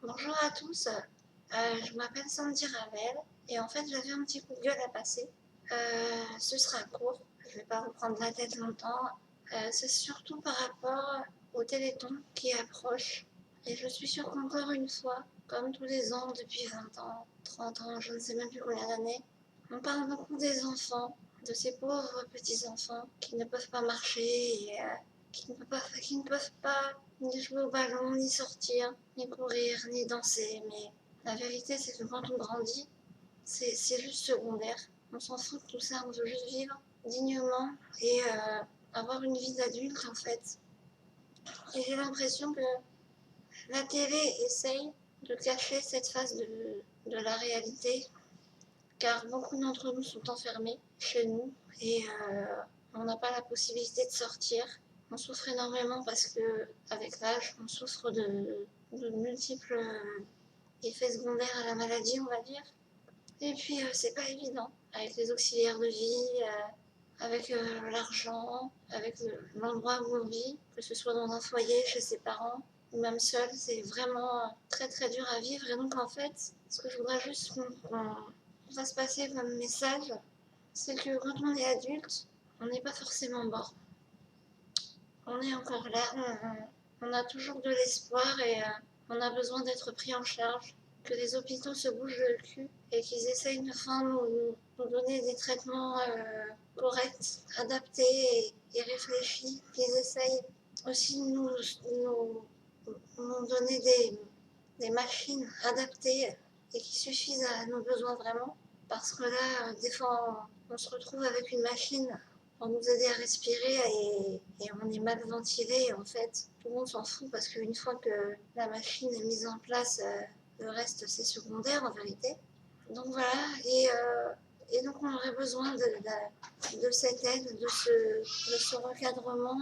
Bonjour à tous, je m'appelle Sandy Ravel et en fait j'avais un petit coup de gueule à passer. Ce sera court, je ne vais pas vous prendre la tête longtemps. C'est surtout par rapport au Téléthon qui approche et je suis sûre qu'encore une fois, comme tous les ans depuis 20 ans, 30 ans, je ne sais même plus combien d'années, on parle beaucoup des enfants, de ces pauvres petits-enfants qui ne peuvent pas marcher et qui ne peuvent pas ni jouer au ballon, ni sortir, ni courir, ni danser. Mais la vérité, c'est que quand on grandit, c'est juste secondaire. On s'en fout de tout ça, on veut juste vivre dignement et avoir une vie d'adulte en fait. Et j'ai l'impression que la télé essaye de cacher cette face de la réalité, car beaucoup d'entre nous sont enfermés chez nous et on n'a pas la possibilité de sortir. On souffre énormément parce que avec l'âge, on souffre de multiples effets secondaires à la maladie, on va dire. Et puis c'est pas évident avec les auxiliaires de vie, avec l'argent, avec l'endroit où on vit, que ce soit dans un foyer, chez ses parents, ou même seul, c'est vraiment très très dur à vivre. Et donc en fait, ce que je voudrais juste qu'on fasse passer comme message, c'est que quand on est adulte, on n'est pas forcément mort. On est encore là, on a toujours de l'espoir et on a besoin d'être pris en charge, que les hôpitaux se bougent le cul et qu'ils essayent de enfin nous donner des traitements corrects, adaptés et réfléchis, qu'ils essayent aussi de nous donner des machines adaptées et qui suffisent à nos besoins vraiment. Parce que là, des fois, on se retrouve avec une machine pour nous aider à respirer et on est mal ventilé. En fait, tout le monde s'en fout parce qu'une fois que la machine est mise en place, le reste c'est secondaire en vérité. Donc voilà, et donc on aurait besoin de cette aide, de ce recadrement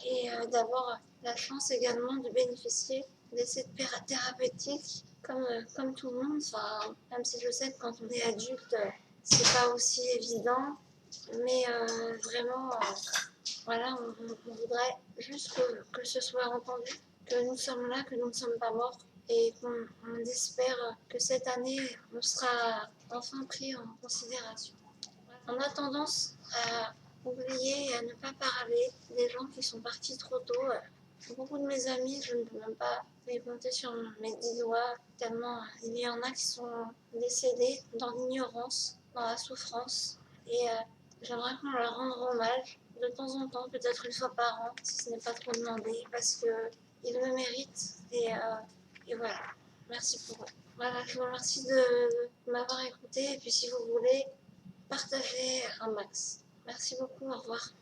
et d'avoir la chance également de bénéficier d'essais thérapeutiques comme tout le monde. Enfin, même si je sais que quand on est adulte, c'est pas aussi évident, mais vraiment, voilà, on voudrait juste que ce soit entendu, que nous sommes là, que nous ne sommes pas morts et qu'on espère que cette année, on sera enfin pris en considération. On a tendance à oublier et à ne pas parler des gens qui sont partis trop tôt. Beaucoup de mes amis, je ne peux même pas les compter sur mes 10 doigts, tellement il y en a qui sont décédés dans l'ignorance, dans la souffrance. Et j'aimerais qu'on leur rende hommage de temps en temps, peut-être une fois par an, si ce n'est pas trop demandé, parce qu'ils le méritent. Et voilà, merci pour eux. Voilà, je vous remercie de m'avoir écouté. Et puis si vous voulez, partagez un max. Merci beaucoup, au revoir.